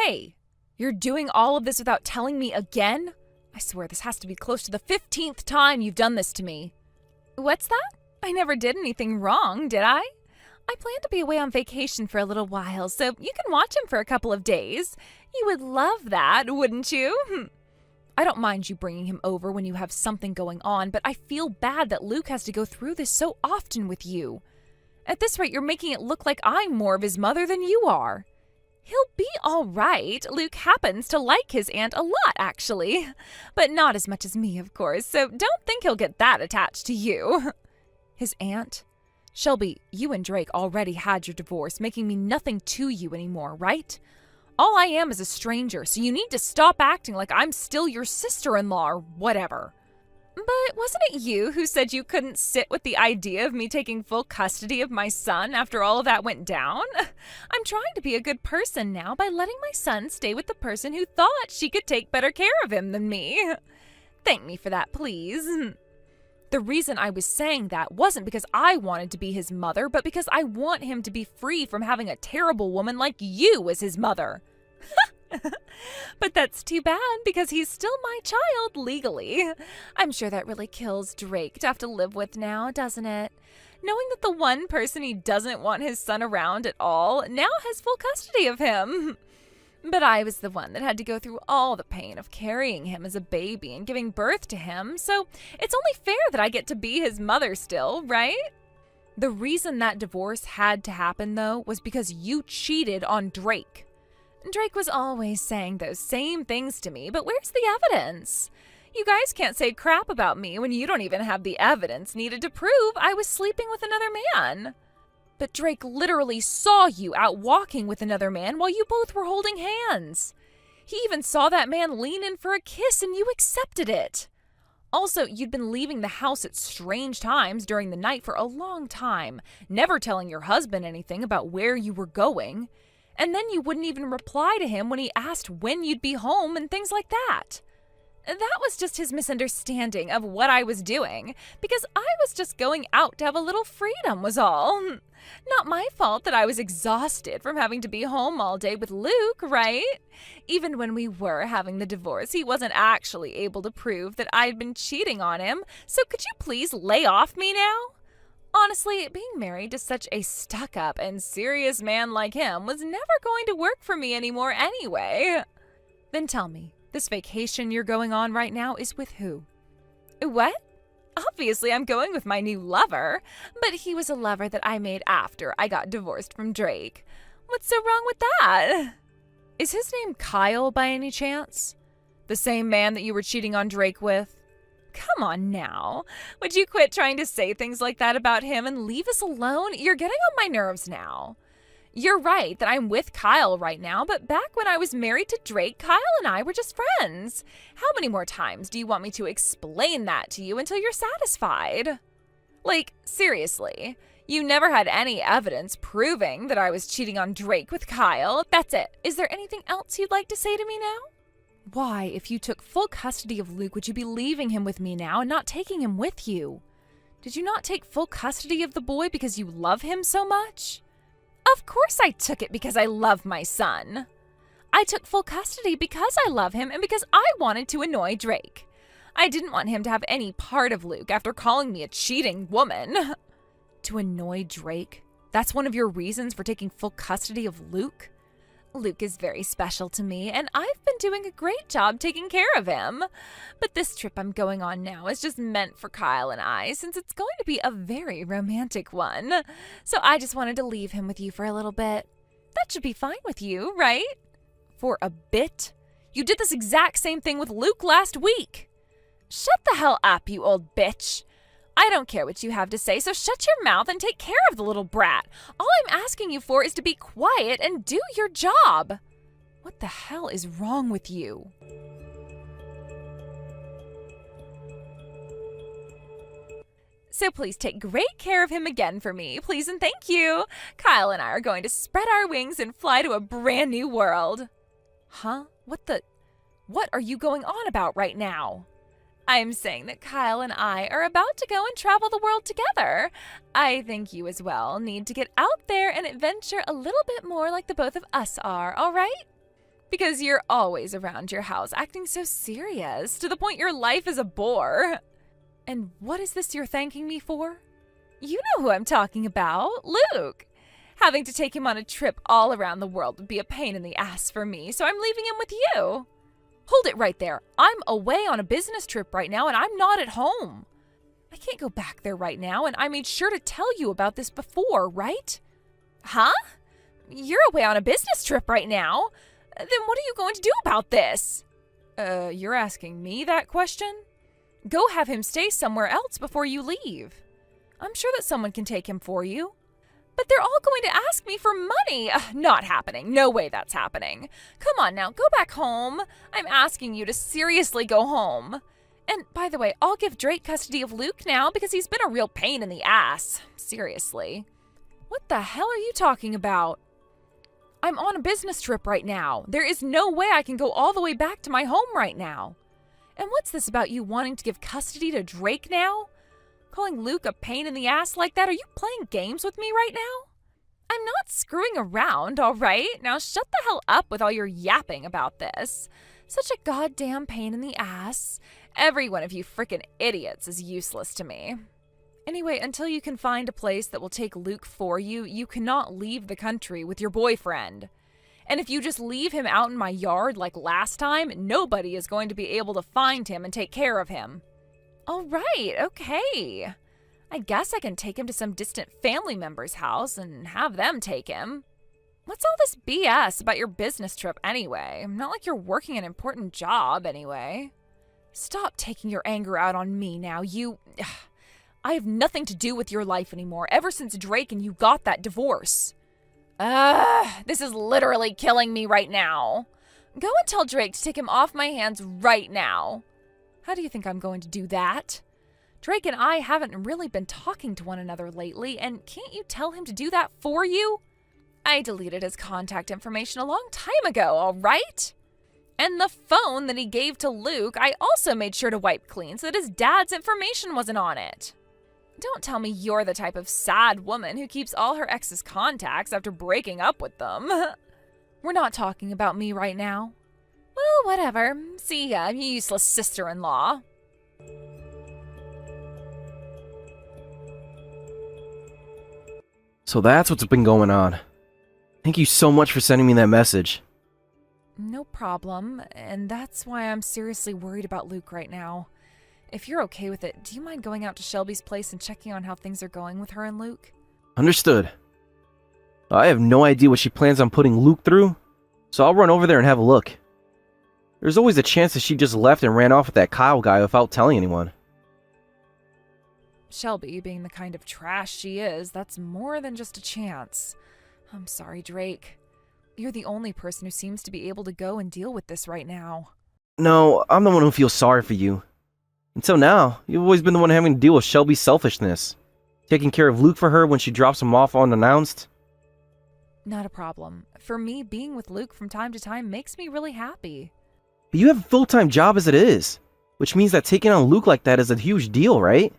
Hey, you're doing all of this without telling me again? I swear this has to be close to the 15th time you've done this to me. What's that? I never did anything wrong, did I? I plan to be away on vacation for a little while, so you can watch him for a couple of days. You would love that, wouldn't you? I don't mind you bringing him over when you have something going on, but I feel bad that Luke has to go through this so often with you. At this rate, you're making it look like I'm more of his mother than you are. He'll be all right. Luke happens to like his aunt a lot, actually. But not as much as me, of course, so don't think he'll get that attached to you. His aunt? Shelby, you and Drake already had your divorce, making me nothing to you anymore, right? All I am is a stranger, so you need to stop acting like I'm still your sister-in-law or whatever. But wasn't it you who said you couldn't sit with the idea of me taking full custody of my son after all of that went down? I'm trying to be a good person now by letting my son stay with the person who thought she could take better care of him than me. Thank me for that, please. The reason I was saying that wasn't because I wanted to be his mother, but because I want him to be free from having a terrible woman like you as his mother. But that's too bad, because he's still my child legally. I'm sure that really kills Drake to have to live with now, doesn't it? Knowing that the one person he doesn't want his son around at all now has full custody of him. But I was the one that had to go through all the pain of carrying him as a baby and giving birth to him, so it's only fair that I get to be his mother still, right? The reason that divorce had to happen, though, was because you cheated on Drake. Drake was always saying those same things to me, but where's the evidence? You guys can't say crap about me when you don't even have the evidence needed to prove I was sleeping with another man. But Drake literally saw you out walking with another man while you both were holding hands. He even saw that man lean in for a kiss and you accepted it. Also, you'd been leaving the house at strange times during the night for a long time, never telling your husband anything about where you were going. And then you wouldn't even reply to him when he asked when you'd be home and things like that. That was just his misunderstanding of what I was doing, because I was just going out to have a little freedom was all. Not my fault that I was exhausted from having to be home all day with Luke, right? Even when we were having the divorce, he wasn't actually able to prove that I'd been cheating on him, so could you please lay off me now? Honestly, being married to such a stuck-up and serious man like him was never going to work for me anymore anyway. Then tell me, this vacation you're going on right now is with who? What? Obviously, I'm going with my new lover, but he was a lover that I made after I got divorced from Drake. What's so wrong with that? Is his name Kyle by any chance? The same man that you were cheating on Drake with? Come on now. Would you quit trying to say things like that about him and leave us alone? You're getting on my nerves now. You're right that I'm with Kyle right now, but back when I was married to Drake, Kyle and I were just friends. How many more times do you want me to explain that to you until you're satisfied? Like, seriously, you never had any evidence proving that I was cheating on Drake with Kyle. That's it. Is there anything else you'd like to say to me now? Why, if you took full custody of Luke, would you be leaving him with me now and not taking him with you? Did you not take full custody of the boy because you love him so much? Of course I took it because I love my son. I took full custody because I love him and because I wanted to annoy Drake. I didn't want him to have any part of Luke after calling me a cheating woman. To annoy Drake? That's one of your reasons for taking full custody of Luke? Luke is very special to me, and I've been doing a great job taking care of him. But this trip I'm going on now is just meant for Kyle and I, since it's going to be a very romantic one. So I just wanted to leave him with you for a little bit. That should be fine with you, right? For a bit? You did this exact same thing with Luke last week. Shut the hell up, you old bitch. I don't care what you have to say, so shut your mouth and take care of the little brat. All I'm asking you for is to be quiet and do your job. What the hell is wrong with you? So please take great care of him again for me, please and thank you. Kyle and I are going to spread our wings and fly to a brand new world. Huh? What are you going on about right now? I'm saying that Kyle and I are about to go and travel the world together. I think you as well need to get out there and adventure a little bit more like the both of us are, all right? Because you're always around your house acting so serious, to the point your life is a bore. And what is this you're thanking me for? You know who I'm talking about, Luke. Having to take him on a trip all around the world would be a pain in the ass for me, so I'm leaving him with you. Hold it right there. I'm away on a business trip right now, and I'm not at home. I can't go back there right now, and I made sure to tell you about this before, right? Huh? You're away on a business trip right now? Then what are you going to do about this? You're asking me that question? Go have him stay somewhere else before you leave. I'm sure that someone can take him for you. But they're all going to ask me for money. Not happening. No way that's happening. Come on now, go back home. I'm asking you to seriously go home. And by the way, I'll give Drake custody of Luke now because he's been a real pain in the ass. Seriously. What the hell are you talking about? I'm on a business trip right now. There is no way I can go all the way back to my home right now. And what's this about you wanting to give custody to Drake now? Calling Luke a pain in the ass like that? Are you playing games with me right now? I'm not screwing around, all right? Now shut the hell up with all your yapping about this. Such a goddamn pain in the ass. Every one of you frickin' idiots is useless to me. Anyway, until you can find a place that will take Luke for you, you cannot leave the country with your boyfriend. And if you just leave him out in my yard like last time, nobody is going to be able to find him and take care of him. All right, okay. I guess I can take him to some distant family member's house and have them take him. What's all this BS about your business trip anyway? Not like you're working an important job anyway. Stop taking your anger out on me now, I have nothing to do with your life anymore ever since Drake and you got that divorce. This is literally killing me right now. Go and tell Drake to take him off my hands right now. How do you think I'm going to do that? Drake and I haven't really been talking to one another lately, and can't you tell him to do that for you? I deleted his contact information a long time ago, all right? And the phone that he gave to Luke, I also made sure to wipe clean so that his dad's information wasn't on it. Don't tell me you're the type of sad woman who keeps all her ex's contacts after breaking up with them. We're not talking about me right now. Well, whatever. See ya, you useless sister-in-law. So that's what's been going on. Thank you so much for sending me that message. No problem, and that's why I'm seriously worried about Luke right now. If you're okay with it, do you mind going out to Shelby's place and checking on how things are going with her and Luke? Understood. I have no idea what she plans on putting Luke through, so I'll run over there and have a look. There's always a chance that she just left and ran off with that Kyle guy without telling anyone. Shelby, being the kind of trash she is, that's more than just a chance. I'm sorry, Drake. You're the only person who seems to be able to go and deal with this right now. No, I'm the one who feels sorry for you. Until now, you've always been the one having to deal with Shelby's selfishness. Taking care of Luke for her when she drops him off unannounced. Not a problem. For me, being with Luke from time to time makes me really happy. But you have a full-time job as it is, which means that taking on Luke like that is a huge deal, right?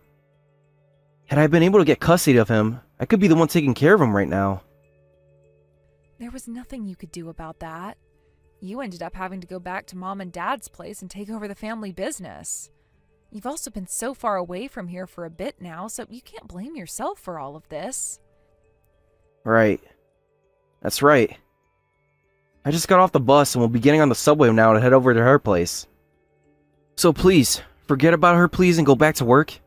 Had I been able to get custody of him, I could be the one taking care of him right now. There was nothing you could do about that. You ended up having to go back to Mom and Dad's place and take over the family business. You've also been so far away from here for a bit now, so you can't blame yourself for all of this. Right. That's right. I just got off the bus and will be getting on the subway now to head over to her place. So please, forget about her please and go back to work.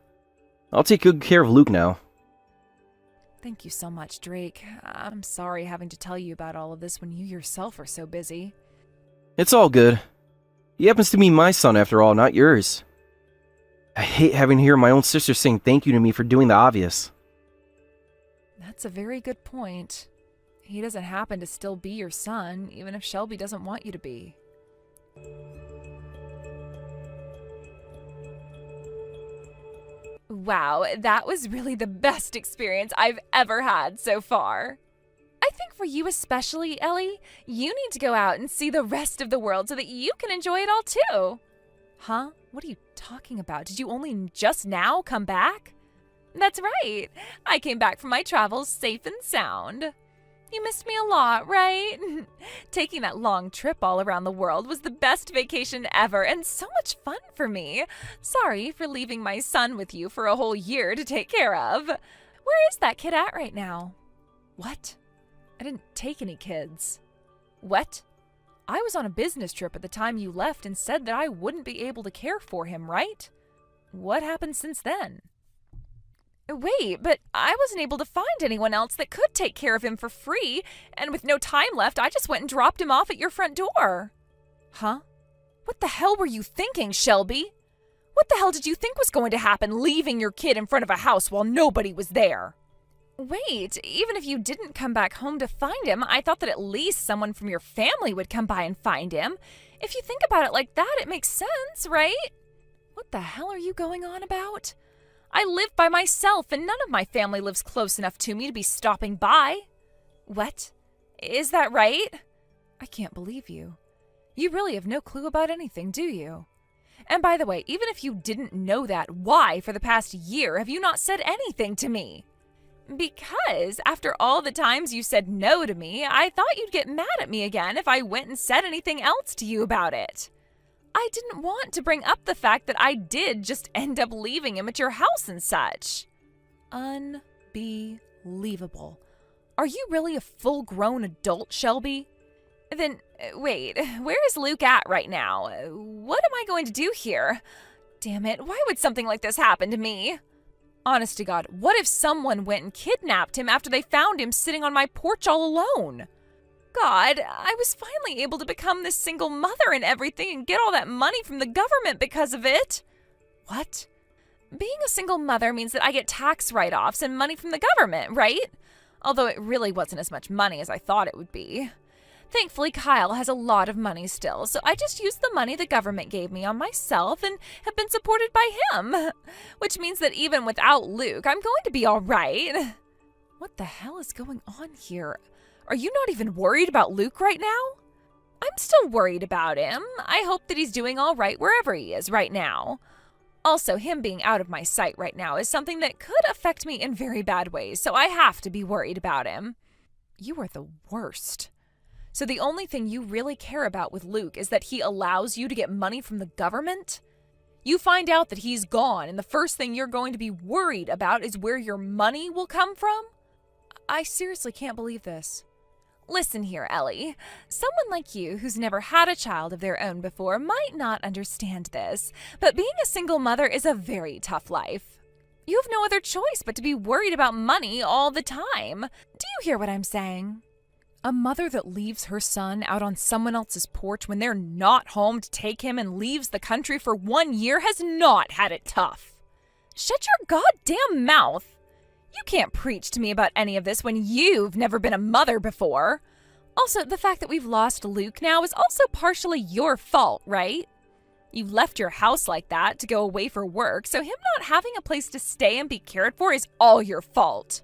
I'll take good care of Luke now. Thank you so much, Drake. I'm sorry having to tell you about all of this when you yourself are so busy. It's all good. He happens to be my son after all, not yours. I hate having to hear my own sister saying thank you to me for doing the obvious. That's a very good point. He doesn't happen to still be your son, even if Shelby doesn't want you to be. Wow, that was really the best experience I've ever had so far. I think for you especially, Ellie, you need to go out and see the rest of the world so that you can enjoy it all too. Huh? What are you talking about? Did you only just now come back? That's right. I came back from my travels safe and sound. You missed me a lot, right? Taking that long trip all around the world was the best vacation ever and so much fun for me. Sorry for leaving my son with you for a whole year to take care of. Where is that kid at right now? What? I didn't take any kids. What? I was on a business trip at the time you left and said that I wouldn't be able to care for him, right? What happened since then? Wait, but I wasn't able to find anyone else that could take care of him for free, and with no time left, I just went and dropped him off at your front door. Huh? What the hell were you thinking, Shelby? What the hell did you think was going to happen, leaving your kid in front of a house while nobody was there? Wait, even if you didn't come back home to find him, I thought that at least someone from your family would come by and find him. If you think about it like that, it makes sense, right? What the hell are you going on about? I live by myself, and none of my family lives close enough to me to be stopping by. What? Is that right? I can't believe you. You really have no clue about anything, do you? And by the way, even if you didn't know that, why, for the past year, have you not said anything to me? Because after all the times you said no to me, I thought you'd get mad at me again if I went and said anything else to you about it. I didn't want to bring up the fact that I did just end up leaving him at your house and such. Unbelievable. Are you really a full-grown adult, Shelby? Then, wait, where is Luke at right now? What am I going to do here? Damn it, why would something like this happen to me? Honest to God, what if someone went and kidnapped him after they found him sitting on my porch all alone? God, I was finally able to become this single mother and everything and get all that money from the government because of it. What? Being a single mother means that I get tax write-offs and money from the government, right? Although it really wasn't as much money as I thought it would be. Thankfully, Kyle has a lot of money still, so I just used the money the government gave me on myself and have been supported by him. Which means that even without Luke, I'm going to be all right. What the hell is going on here? Are you not even worried about Luke right now? I'm still worried about him. I hope that he's doing all right wherever he is right now. Also, him being out of my sight right now is something that could affect me in very bad ways, so I have to be worried about him. You are the worst. So the only thing you really care about with Luke is that he allows you to get money from the government? You find out that he's gone, and the first thing you're going to be worried about is where your money will come from? I seriously can't believe this. Listen here, Ellie. Someone like you who's never had a child of their own before might not understand this, but being a single mother is a very tough life. You have no other choice but to be worried about money all the time. Do you hear what I'm saying? A mother that leaves her son out on someone else's porch when they're not home to take him and leaves the country for 1 year has not had it tough. Shut your goddamn mouth. You can't preach to me about any of this when you've never been a mother before. Also, the fact that we've lost Luke now is also partially your fault, right? You left your house like that to go away for work, so him not having a place to stay and be cared for is all your fault.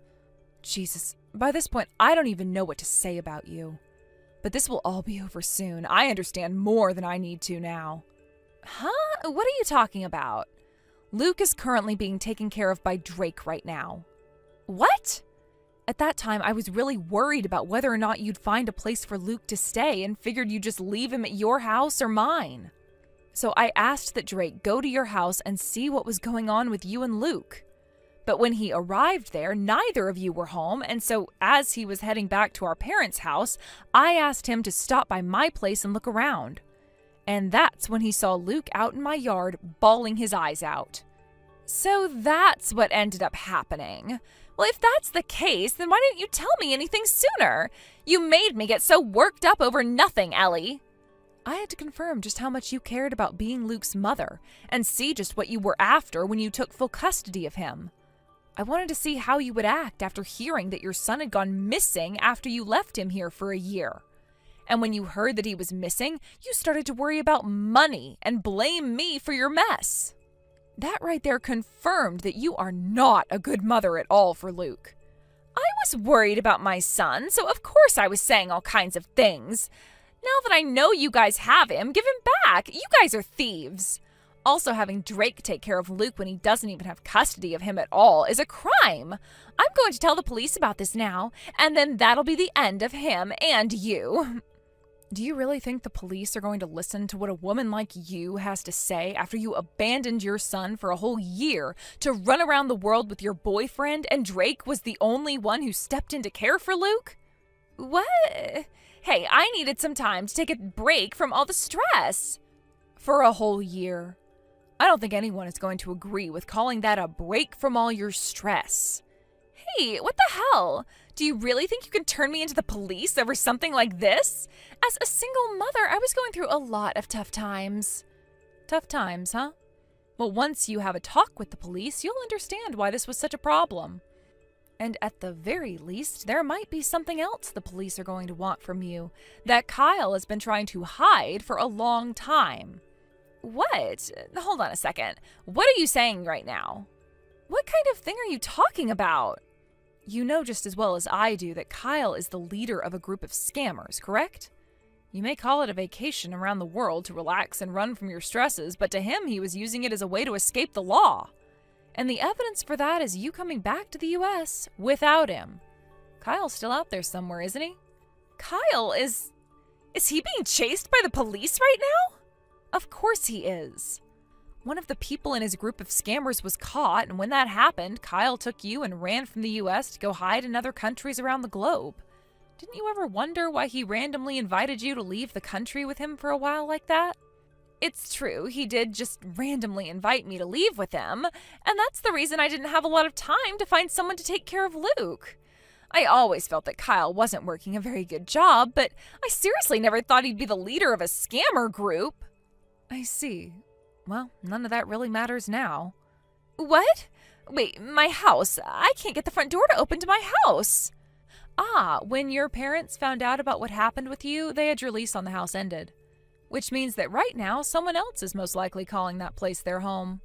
Jesus, by this point, I don't even know what to say about you. But this will all be over soon. I understand more than I need to now. Huh? What are you talking about? Luke is currently being taken care of by Drake right now. What? At that time, I was really worried about whether or not you'd find a place for Luke to stay and figured you'd just leave him at your house or mine. So I asked that Drake go to your house and see what was going on with you and Luke. But when he arrived there, neither of you were home, and so as he was heading back to our parents' house, I asked him to stop by my place and look around. And that's when he saw Luke out in my yard, bawling his eyes out. So that's what ended up happening. Well, if that's the case, then why didn't you tell me anything sooner? You made me get so worked up over nothing, Ellie. I had to confirm just how much you cared about being Luke's mother, and see just what you were after when you took full custody of him. I wanted to see how you would act after hearing that your son had gone missing after you left him here for a year. And when you heard that he was missing, you started to worry about money and blame me for your mess. That right there confirmed that you are not a good mother at all for Luke. I was worried about my son, so of course I was saying all kinds of things. Now that I know you guys have him, give him back. You guys are thieves. Also, having Drake take care of Luke when he doesn't even have custody of him at all is a crime. I'm going to tell the police about this now, and then that'll be the end of him and you. Do you really think the police are going to listen to what a woman like you has to say after you abandoned your son for a whole year to run around the world with your boyfriend and Drake was the only one who stepped in to care for Luke? What? Hey, I needed some time to take a break from all the stress. For a whole year. I don't think anyone is going to agree with calling that a break from all your stress. Hey, what the hell? Do you really think you can turn me into the police over something like this? As a single mother, I was going through a lot of tough times. Tough times, huh? Well, once you have a talk with the police, you'll understand why this was such a problem. And at the very least, there might be something else the police are going to want from you that Kyle has been trying to hide for a long time. What? Hold on a second. What are you saying right now? What kind of thing are you talking about? You know just as well as I do that Kyle is the leader of a group of scammers, correct? You may call it a vacation around the world to relax and run from your stresses, but to him he was using it as a way to escape the law. And the evidence for that is you coming back to the US without him. Kyle's still out there somewhere, isn't he? Kyle is he being chased by the police right now? Of course he is. One of the people in his group of scammers was caught, and when that happened, Kyle took you and ran from the US to go hide in other countries around the globe. Didn't you ever wonder why he randomly invited you to leave the country with him for a while like that? It's true, he did just randomly invite me to leave with him, and that's the reason I didn't have a lot of time to find someone to take care of Luke. I always felt that Kyle wasn't working a very good job, but I seriously never thought he'd be the leader of a scammer group. I see. Well, none of that really matters now. What? Wait, my house. I can't get the front door to open to my house. Ah, when your parents found out about what happened with you, they had your lease on the house ended. Which means that right now, someone else is most likely calling that place their home.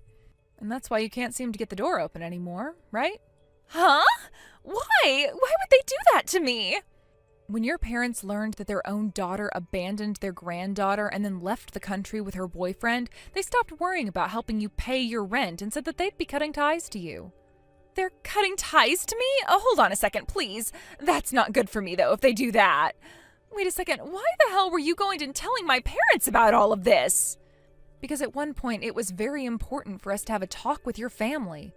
And that's why you can't seem to get the door open anymore, right? Huh? Why? Why would they do that to me? When your parents learned that their own daughter abandoned their granddaughter and then left the country with her boyfriend, they stopped worrying about helping you pay your rent and said that they'd be cutting ties to you. They're cutting ties to me? Oh, hold on a second, please. That's not good for me, though, if they do that. Wait a second, why the hell were you going and telling my parents about all of this? Because at one point it was very important for us to have a talk with your family.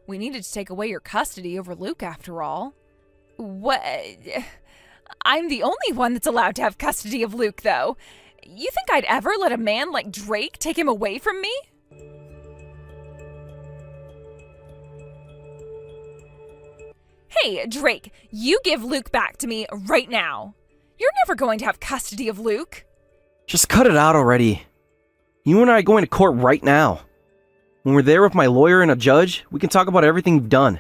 We needed to take away your custody over Luke, after all. What? I'm the only one that's allowed to have custody of Luke, though. You think I'd ever let a man like Drake take him away from me? Hey, Drake, you give Luke back to me right now. You're never going to have custody of Luke. Just cut it out already. You and I are going to court right now. When we're there with my lawyer and a judge, we can talk about everything you've done.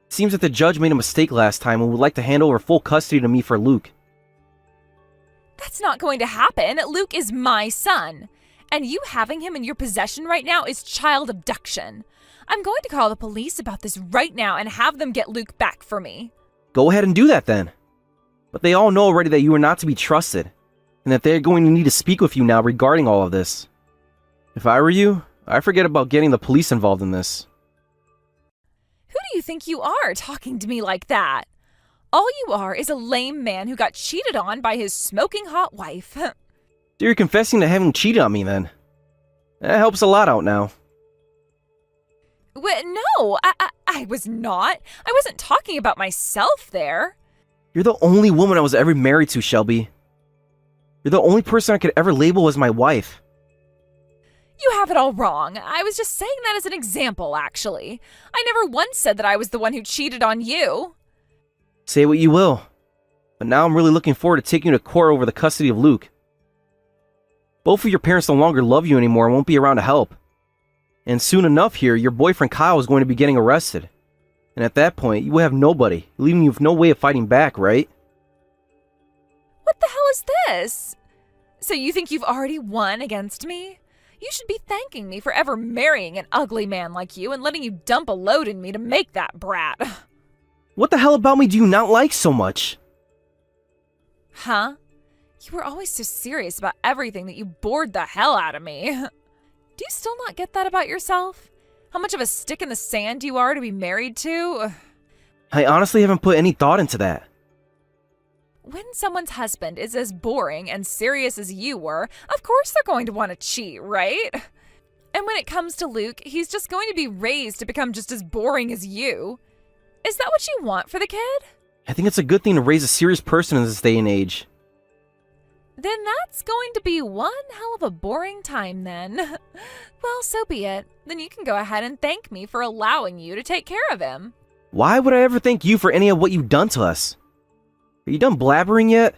It seems that the judge made a mistake last time and would like to hand over full custody to me for Luke. That's not going to happen. Luke is my son. And you having him in your possession right now is child abduction. I'm going to call the police about this right now and have them get Luke back for me. Go ahead and do that then. But they all know already that you are not to be trusted, and that they're going to need to speak with you now regarding all of this. If I were you, I'd forget about getting the police involved in this. Who do you think you are talking to me like that? All you are is a lame man who got cheated on by his smoking hot wife. So you're confessing to having cheated on me then? That helps a lot out now. No, I was not. I wasn't talking about myself there. You're the only woman I was ever married to, Shelby. You're the only person I could ever label as my wife. You have it all wrong. I was just saying that as an example, actually. I never once said that I was the one who cheated on you. Say what you will, but now I'm really looking forward to taking you to court over the custody of Luke. Both of your parents no longer love you anymore and won't be around to help. And soon enough here, your boyfriend Kyle is going to be getting arrested. And at that point, you will have nobody, leaving you with no way of fighting back, right? What the hell is this? So you think you've already won against me? You should be thanking me for ever marrying an ugly man like you and letting you dump a load in me to make that brat. What the hell about me do you not like so much? Huh? You were always so serious about everything that you bored the hell out of me. Do you still not get that about yourself? How much of a stick in the sand you are to be married to? I honestly haven't put any thought into that. When someone's husband is as boring and serious as you were, of course they're going to want to cheat, right? And when it comes to Luke, he's just going to be raised to become just as boring as you. Is that what you want for the kid? I think it's a good thing to raise a serious person in this day and age. Then that's going to be one hell of a boring time then. Well, so be it. Then you can go ahead and thank me for allowing you to take care of him. Why would I ever thank you for any of what you've done to us? Are you done blabbering yet?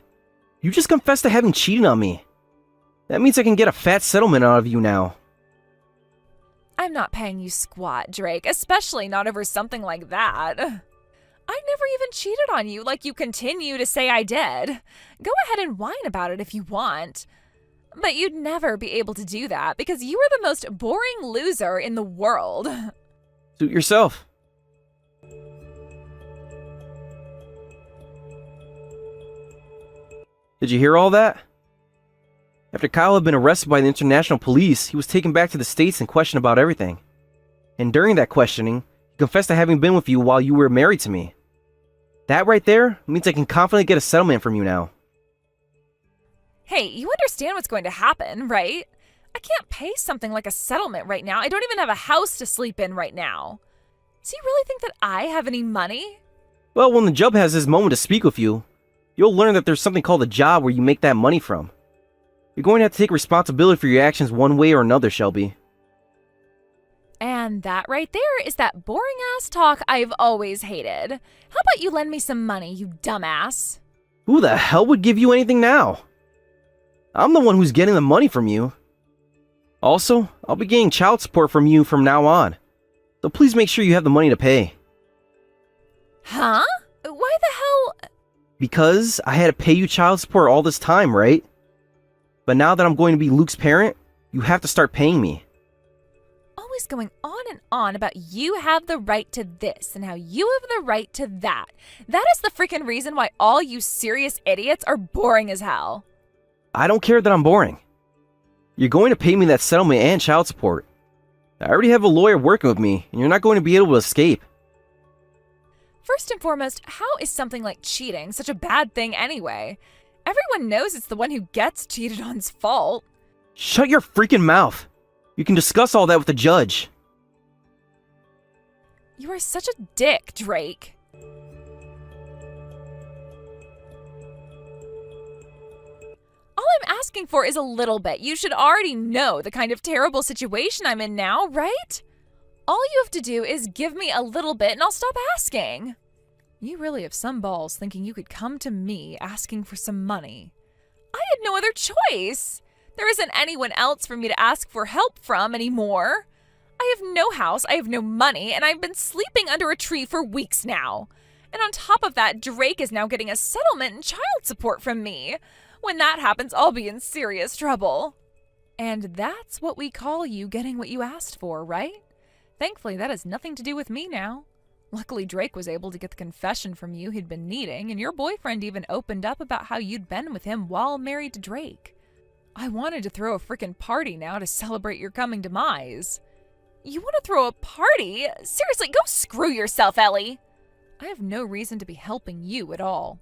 You just confessed to having cheated on me. That means I can get a fat settlement out of you now. I'm not paying you squat, Drake, especially not over something like that. I never even cheated on you like you continue to say I did. Go ahead and whine about it if you want. But you'd never be able to do that because you are the most boring loser in the world. Suit yourself. Did you hear all that? After Kyle had been arrested by the international police, he was taken back to the States and questioned about everything. And during that questioning, he confessed to having been with you while you were married to me. That right there means I can confidently get a settlement from you now. Hey, you understand what's going to happen, right? I can't pay something like a settlement right now. I don't even have a house to sleep in right now. So you really think that I have any money? Well, when the judge has his moment to speak with you, you'll learn that there's something called a job where you make that money from. You're going to have to take responsibility for your actions one way or another, Shelby. And that right there is that boring-ass talk I've always hated. How about you lend me some money, you dumbass? Who the hell would give you anything now? I'm the one who's getting the money from you. Also, I'll be getting child support from you from now on. So please make sure you have the money to pay. Huh? Why the hell? Because I had to pay you child support all this time, right? But now that I'm going to be Luke's parent, you have to start paying me. Always going on and on about you have the right to this and how you have the right to that. That is the freaking reason why all you serious idiots are boring as hell. I don't care that I'm boring. You're going to pay me that settlement and child support. I already have a lawyer working with me, and you're not going to be able to escape. First and foremost, how is something like cheating such a bad thing anyway? Everyone knows it's the one who gets cheated on's fault. Shut your freaking mouth. You can discuss all that with the judge. You are such a dick, Drake. All I'm asking for is a little bit. You should already know the kind of terrible situation I'm in now, right? All you have to do is give me a little bit and I'll stop asking. You really have some balls thinking you could come to me asking for some money. I had no other choice. There isn't anyone else for me to ask for help from anymore. I have no house, I have no money, and I've been sleeping under a tree for weeks now. And on top of that, Drake is now getting a settlement and child support from me. When that happens, I'll be in serious trouble. And that's what we call you getting what you asked for, right? Thankfully, that has nothing to do with me now. Luckily, Drake was able to get the confession from you he'd been needing, and your boyfriend even opened up about how you'd been with him while married to Drake. I wanted to throw a frickin' party now to celebrate your coming demise. You want to throw a party? Seriously, go screw yourself, Ellie. I have no reason to be helping you at all.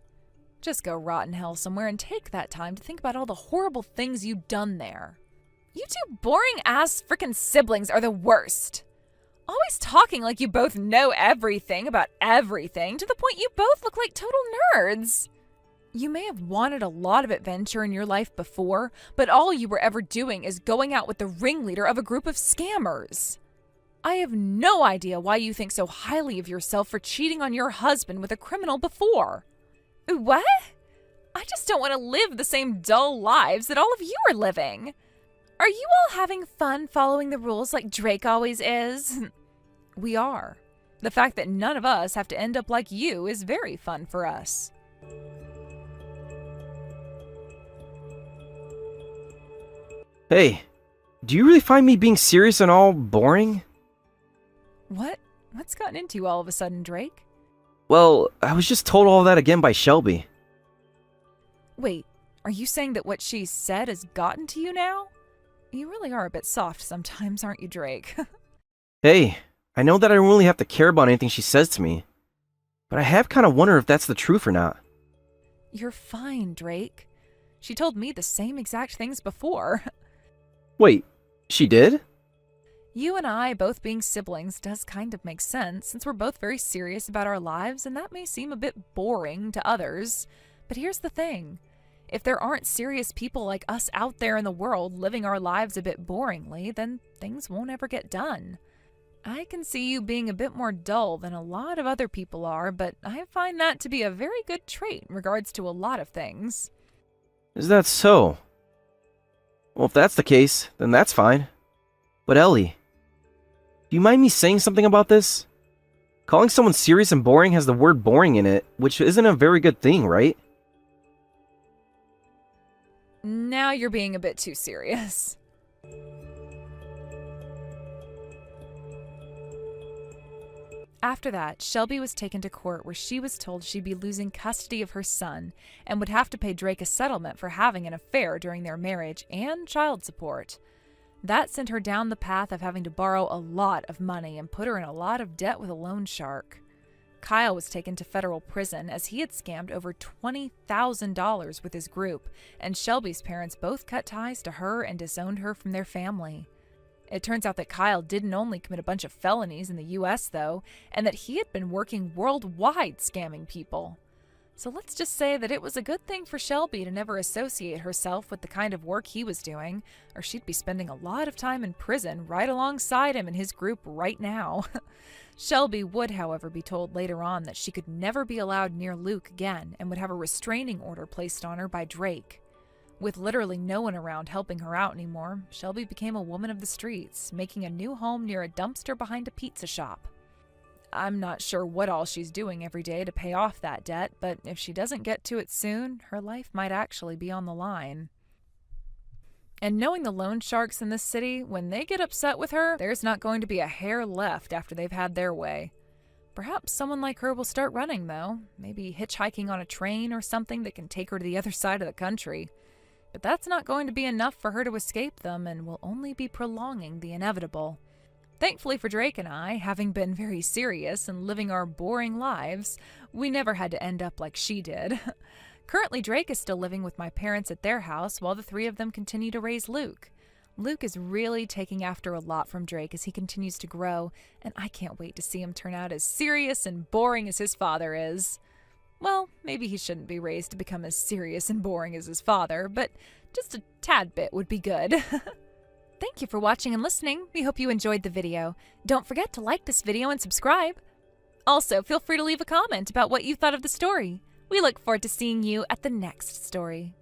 Just go rot in hell somewhere and take that time to think about all the horrible things you've done there. You two boring-ass frickin' siblings are the worst. Always talking like you both know everything about everything to the point you both look like total nerds. You may have wanted a lot of adventure in your life before, but all you were ever doing is going out with the ringleader of a group of scammers. I have no idea why you think so highly of yourself for cheating on your husband with a criminal before. What? I just don't want to live the same dull lives that all of you are living. Are you all having fun following the rules like Drake always is? We are. The fact that none of us have to end up like you is very fun for us. Hey, do you really find me being serious and all boring? What's gotten into you all of a sudden, Drake? Well, I was just told all that again by Shelby. Wait, are you saying that what she said has gotten to you now? You really are a bit soft sometimes, aren't you, Drake? Hey, I know that I don't really have to care about anything she says to me, but I have kind of wondered if that's the truth or not. You're fine, Drake. She told me the same exact things before. Wait, she did? You and I both being siblings does kind of make sense, since we're both very serious about our lives, and that may seem a bit boring to others. But here's the thing. If there aren't serious people like us out there in the world living our lives a bit boringly, then things won't ever get done. I can see you being a bit more dull than a lot of other people are, but I find that to be a very good trait in regards to a lot of things. Is that so? Well, if that's the case, then that's fine. But Ellie, do you mind me saying something about this? Calling someone serious and boring has the word boring in it, which isn't a very good thing, right? Now you're being a bit too serious. After that, Shelby was taken to court where she was told she'd be losing custody of her son and would have to pay Drake a settlement for having an affair during their marriage and child support. That sent her down the path of having to borrow a lot of money and put her in a lot of debt with a loan shark. Kyle was taken to federal prison as he had scammed over $20,000 with his group, and Shelby's parents both cut ties to her and disowned her from their family. It turns out that Kyle didn't only commit a bunch of felonies in the US, though, and that he had been working worldwide scamming people. So let's just say that it was a good thing for Shelby to never associate herself with the kind of work he was doing, or she'd be spending a lot of time in prison right alongside him and his group right now. Shelby would, however, be told later on that she could never be allowed near Luke again and would have a restraining order placed on her by Drake. With literally no one around helping her out anymore, Shelby became a woman of the streets, making a new home near a dumpster behind a pizza shop. I'm not sure what all she's doing every day to pay off that debt, but if she doesn't get to it soon, her life might actually be on the line. And knowing the loan sharks in this city, when they get upset with her, there's not going to be a hair left after they've had their way. Perhaps someone like her will start running, though. Maybe hitchhiking on a train or something that can take her to the other side of the country. But that's not going to be enough for her to escape them and will only be prolonging the inevitable. Thankfully for Drake and I, having been very serious and living our boring lives, we never had to end up like she did. Currently, Drake is still living with my parents at their house while the three of them continue to raise Luke. Luke is really taking after a lot from Drake as he continues to grow, and I can't wait to see him turn out as serious and boring as his father is. Well, maybe he shouldn't be raised to become as serious and boring as his father, but just a tad bit would be good. Thank you for watching and listening. We hope you enjoyed the video. Don't forget to like this video and subscribe. Also, feel free to leave a comment about what you thought of the story. We look forward to seeing you at the next story.